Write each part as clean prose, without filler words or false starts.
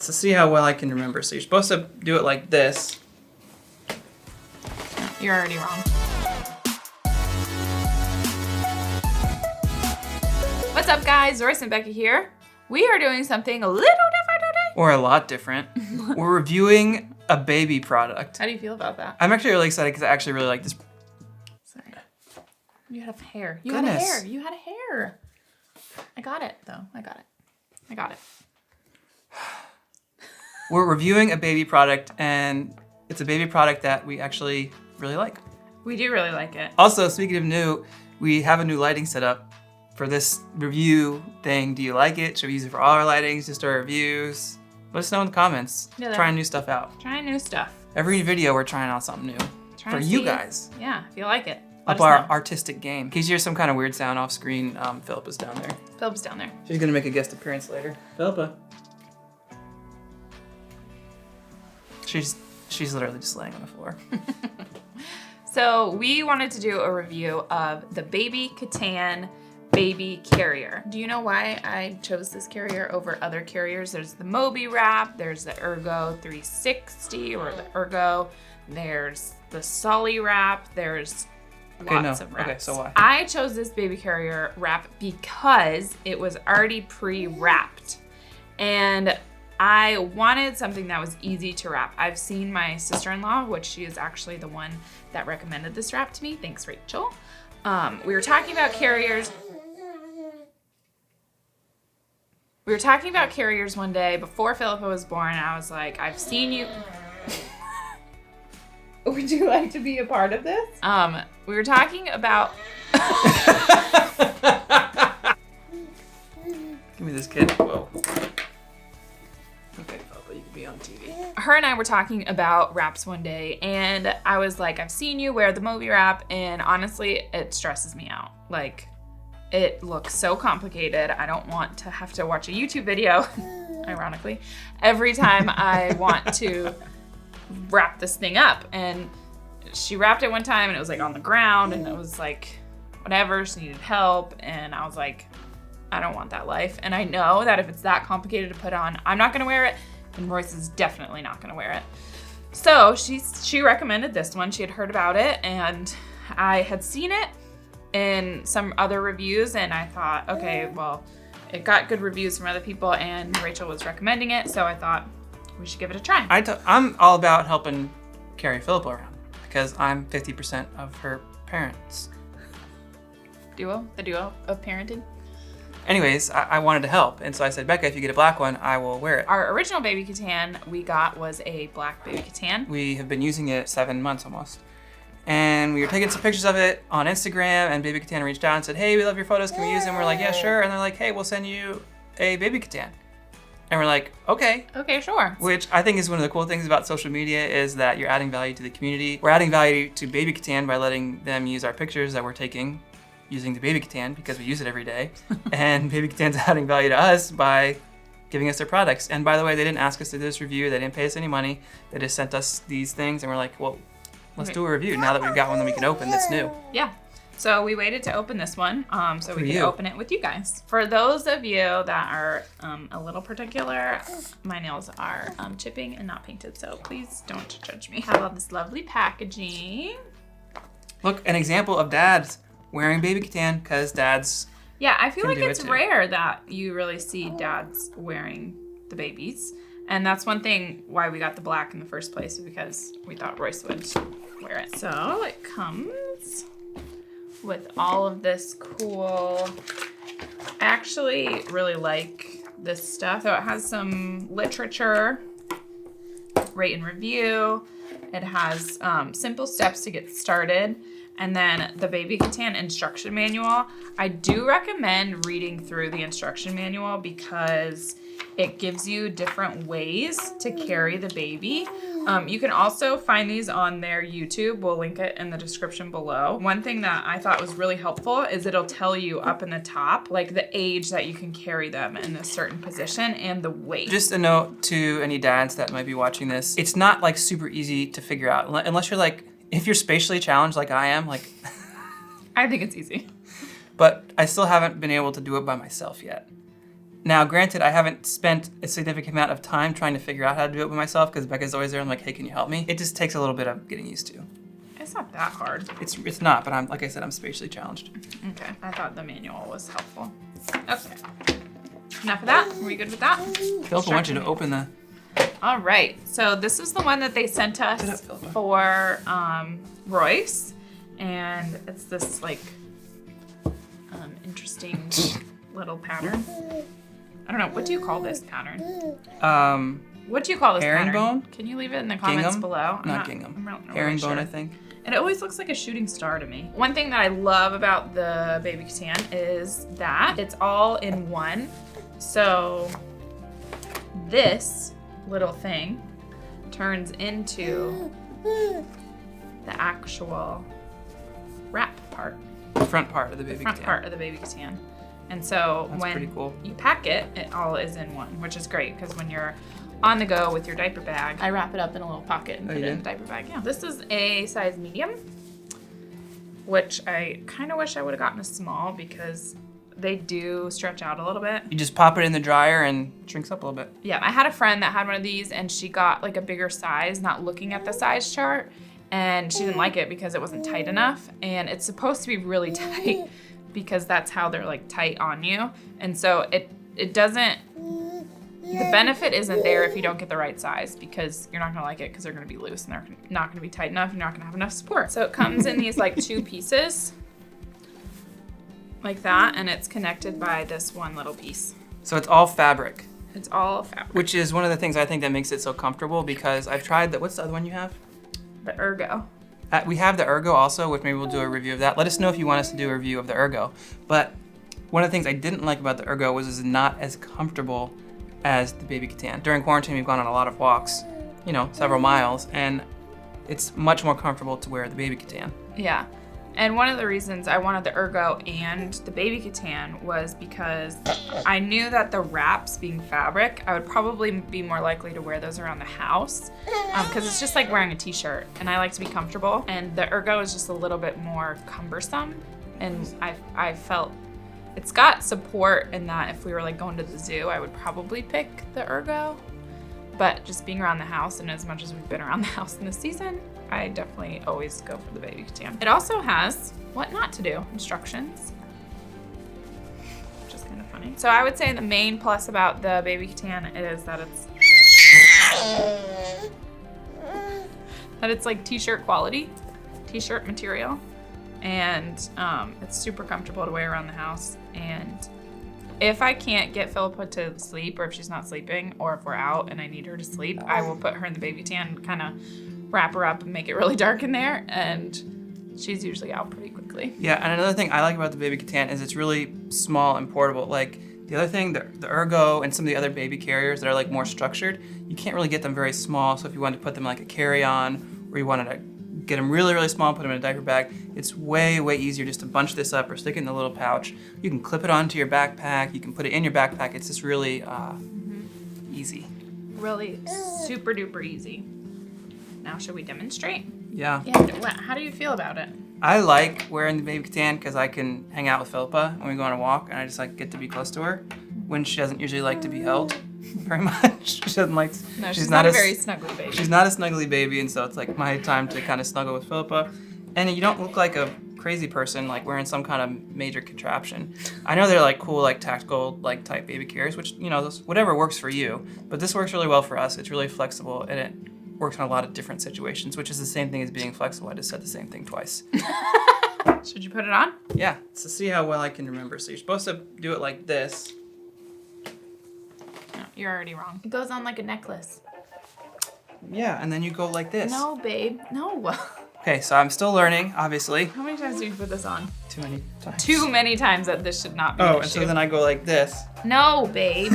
to see how well I can remember. So you're supposed to do it like this. You're already wrong. What's up, guys? Royce and Bekah here. We are doing something a little different today. Or a lot different. We're reviewing a baby product. How do you feel about that? I'm actually really excited because I actually really like this. Sorry. You had a hair. You had a hair. You had a hair. I got it, though. I got it. We're reviewing a baby product, and it's a baby product that we actually really like. We do really like it. Also, speaking of new, we have a new lighting setup for this review thing. Do you like it? Should we use it for all our lightings, just our reviews? Let us know in the comments. Yeah, trying new stuff out. Trying new stuff. Every video, we're trying out something new for you guys. Yeah, if you like it. Up our artistic game. In case you hear some kind of weird sound off screen, Philippa's down there. Philippa's down there. She's gonna make a guest appearance later. Philippa. She's literally just laying on the floor. So we wanted to do a review of the Baby Catan baby carrier. Do you know why I chose this carrier over other carriers? There's the Moby wrap, there's the Ergo 360 or the Ergo, there's the Solly wrap, there's lots of wraps. Okay, so why? I chose this baby carrier wrap because it was already pre-wrapped. And I wanted something that was easy to wrap. I've seen my sister-in-law, which she is actually the one that recommended this wrap to me. Thanks, Rachel. We were talking about carriers. We were talking about carriers one day before Philippa was born. I was like, I've seen you. Would you like to be a part of this? We were talking about. Give me this kid. Whoa. Okay, Philippa, you can be on TV. Her and I were talking about wraps one day, and I was like, I've seen you wear the Moby wrap, and honestly, it stresses me out. Like, it looks so complicated. I don't want to have to watch a YouTube video, ironically, every time I want to wrap this thing up. And she wrapped it one time, and it was like on the ground, and it was like, whatever, she needed help, and I was like, I don't want that life. And I know that if it's that complicated to put on, I'm not gonna wear it, and Royce is definitely not gonna wear it. So she recommended this one. She had heard about it, and I had seen it in some other reviews, and I thought, okay, well, it got good reviews from other people, and Rachel was recommending it, so I thought we should give it a try. I'm all about helping carry Philippa around because I'm 50% of her parents. The duo of parenting. Anyways, I wanted to help, and so I said, Bekah, if you get a black one, I will wear it. Our original baby Catan we got was a black baby Catan. We have been using it 7 months almost. And we were taking some pictures of it on Instagram, and Baby Catan reached out and said, hey, we love your photos, can we use them? We're like, yeah, sure. And they're like, hey, we'll send you a Baby Catan. And we're like, okay. Okay, sure. Which I think is one of the cool things about social media is that you're adding value to the community. We're adding value to Baby Catan by letting them use our pictures that we're taking using the Baby Catan because we use it every day. And Baby Catan's adding value to us by giving us their products. And by the way, they didn't ask us to do this review. They didn't pay us any money. They just sent us these things, and we're like, well, let's do a review now that we've got one that we can open that's new. Yeah. So we waited to open this one so we could you. open it with you guys. For those of you that are a little particular, my nails are chipping and not painted, so please don't judge me. I have all this lovely packaging. Look, an example of dads wearing Baby Catan because dads. Yeah, I feel like it's too. rare that you really see dads wearing the babies. And that's one thing why we got the black in the first place, because we thought Royce would wear it. So it comes with all of this cool, I actually really like this stuff. So it has some literature, rate and review. It has simple steps to get started. And then the Baby Catan instruction manual. I do recommend reading through the instruction manual because it gives you different ways to carry the baby. You can also find these on their YouTube. We'll link it in the description below. One thing that I thought was really helpful is it'll tell you up in the top, like the age that you can carry them in a certain position and the weight. Just a note to any dads that might be watching this. It's not like super easy to figure out unless you're like, if you're spatially challenged like I am, like. I think it's easy. But I still haven't been able to do it by myself yet. Now, granted, I haven't spent a significant amount of time trying to figure out how to do it by myself because Becca's always there. I'm like, hey, can you help me? It just takes a little bit of getting used to. It's not that hard. It's not, but like I said, I'm spatially challenged. Okay, I thought the manual was helpful. Okay. Enough of that? Are we good with that? Philip, I want you to open the... All right, so this is the one that they sent us for Royce, and it's this like interesting little pattern. I don't know, what do you call this pattern? What do you call this pattern? Herringbone? Can you leave it in the comments Gingham? below? Not gingham. I'm not really Herringbone, sure. I think. It always looks like a shooting star to me. One thing that I love about the baby Catan is that it's all in one. So this little thing turns into the actual wrap part. The front part of the baby front Catan. part of the baby Catan. And so That's pretty cool. you pack it, it all is in one, which is great because when you're on the go with your diaper bag, I wrap it up in a little pocket and put it in the diaper bag. Yeah. This is a size medium, which I kind of wish I would have gotten a small because they do stretch out a little bit. You just pop it in the dryer and it shrinks up a little bit. Yeah, I had a friend that had one of these and she got like a bigger size, not looking at the size chart, and she didn't like it because it wasn't tight enough. And it's supposed to be really tight because that's how they're like tight on you. And so it doesn't, the benefit isn't there if you don't get the right size because you're not gonna like it because they're gonna be loose and they're not gonna be tight enough and you're not gonna have enough support. So it comes in these like 2 pieces like that, and it's connected by this one little piece. So it's all fabric. It's all fabric. Which is one of the things I think that makes it so comfortable because I've tried that. What's the other one you have? The Ergo. We have the Ergo also, which maybe we'll do a review of that. Let us know if you want us to do a review of the Ergo. But one of the things I didn't like about the Ergo was it's not as comfortable as the baby Catan. During quarantine, we've gone on a lot of walks, you know, several miles, and it's much more comfortable to wear the baby Catan. Yeah. And one of the reasons I wanted the Ergo and the baby Catan was because I knew that the wraps being fabric, I would probably be more likely to wear those around the house because it's just like wearing a t-shirt and I like to be comfortable. And the Ergo is just a little bit more cumbersome. And I felt it's got support in that if we were like going to the zoo, I would probably pick the Ergo. But just being around the house, and as much as we've been around the house in this season, I definitely always go for the baby Catan. It also has what not to do instructions, which is kind of funny. So I would say the main plus about the baby Catan is that it's like t-shirt quality, t-shirt material, and it's super comfortable to wear around the house. And if I can't get Philippa to sleep, or if she's not sleeping, or if we're out and I need her to sleep, I will put her in the baby Catan, kind of wrap her up and make it really dark in there, and she's usually out pretty quickly. Yeah, and another thing I like about the baby Catan is it's really small and portable. Like the other thing, the Ergo and some of the other baby carriers that are like more structured, you can't really get them very small. So if you wanted to put them like a carry-on, or you wanted to get them really, really small and put them in a diaper bag, it's way, way easier just to bunch this up or stick it in the little pouch. You can clip it onto your backpack. You can put it in your backpack. It's just really easy. Really super duper easy. Now, should we demonstrate? Yeah. How do you feel about it? I like wearing the baby Catan because I can hang out with Philippa when we go on a walk, and I just like get to be close to her when she doesn't usually like to be held very much. She doesn't like. No, she's not a very snuggly baby. She's not a snuggly baby, and so it's like my time to kind of snuggle with Philippa. And you don't look like a crazy person like wearing some kind of major contraption. I know they're like cool, like tactical, like type baby carriers, which whatever works for you. But this works really well for us. It's really flexible, and it works in a lot of different situations, which is the same thing as being flexible. I just said the same thing twice. Should you put it on? Yeah, to see how well I can remember. So you're supposed to do it like this. No, you're already wrong. It goes on like a necklace. Yeah, and then you go like this. No, babe. No. Okay, so I'm still learning, obviously. How many times do you put this on? Too many times. Too many times that this should not be an and issue. so then I go like this. No, babe.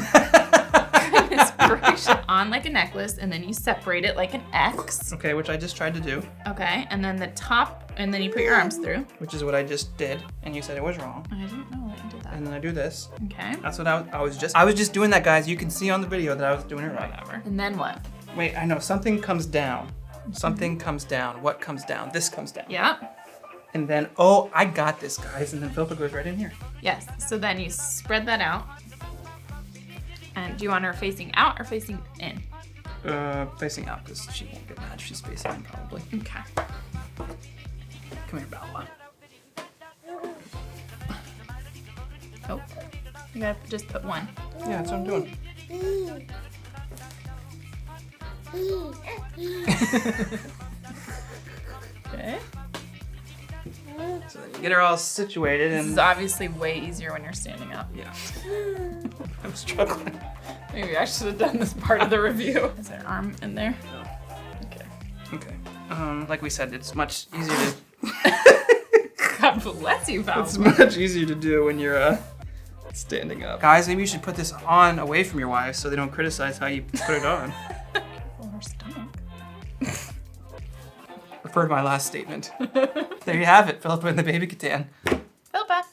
Goodness gracious. On like a necklace, and then you separate it like an X. Okay, which I just tried to do. Okay, and then the top, and then you put your arms through. Which is what I just did, and you said it was wrong. I didn't know that you did that. And then I do this. Okay. That's what I was just doing that, guys. You can see on the video that I was doing it right. Whatever. And then what? Wait, I know, something comes down. Something comes down. What comes down? This comes down. Yeah. And then, oh, I got this, guys. And then Philippa goes right in here. Yes. So then you spread that out. And do you want her facing out or facing in? Facing out because she won't get mad if she's facing in probably. Okay. Come here, Bella. Oh, you gotta just put one. Yeah, that's what I'm doing. Okay. So then you get her all situated This and is obviously way easier when you're standing up. yeah. I'm struggling. Maybe I should have done this part of the review. Is there arm in there? No. Okay. Okay. Like we said, it's much easier to. God bless you, Val. It's much easier to do when you're standing up. Guys, maybe you should put this on away from your wife so they don't criticize how you put it on. Well, her stomach. Refer to my last statement. There you have it, Philippa and the baby Catan. Philippa.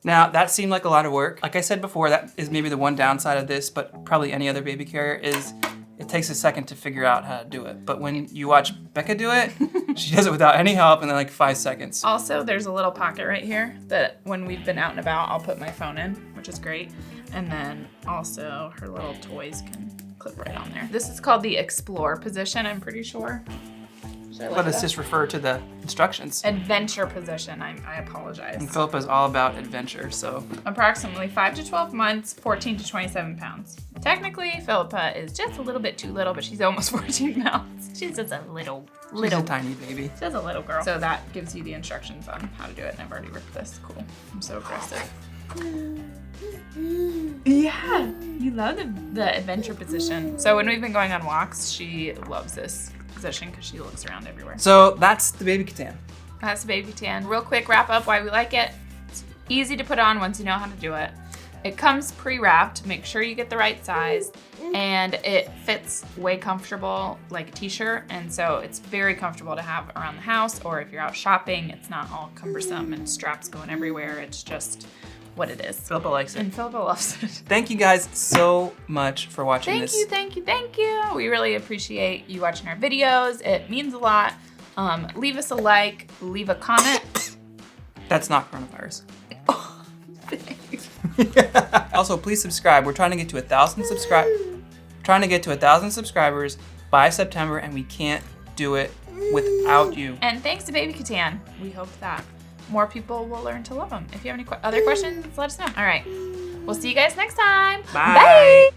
Now, that seemed like a lot of work. Like I said before, that is maybe the one downside of this, but probably any other baby carrier is it takes a second to figure out how to do it. But when you watch Bekah do it, she does it without any help in like 5 seconds. Also, there's a little pocket right here that when we've been out and about, I'll put my phone in, which is great. And then also her little toys can clip right on there. This is called the Explore position, I'm pretty sure. Let us just refer to the instructions. Adventure position, I apologize. And Philippa's all about adventure, so. Approximately 5 to 12 months, 14 to 27 pounds. Technically, Philippa is just a little bit too little, but she's almost 14 pounds. She's just a little She's a tiny baby. She's a little girl. So that gives you the instructions on how to do it, and I've already ripped this. Cool. I'm so aggressive. Yeah, you love the adventure position. So when we've been going on walks, she loves this position because she looks around everywhere. So that's the baby Catan. That's the baby Catan. Real quick wrap up why we like it. It's easy to put on once you know how to do it. It comes pre-wrapped. Make sure you get the right size. And it fits way comfortable like a t-shirt. And so it's very comfortable to have around the house, or if you're out shopping, it's not all cumbersome and straps going everywhere. It's just what it is. Philippa likes it. And Philippa loves it. Thank you guys so much for watching this. Thank you. We really appreciate you watching our videos. It means a lot. Leave us a like, leave a comment. That's not coronavirus. Oh, thanks. Also, please subscribe. We're trying to get to 1,000 subscribers by September, and we can't do it without you. And thanks to Baby Catan. We hope that more people will learn to love them. If you have any other questions, let us know. All right. We'll see you guys next time. Bye. Bye.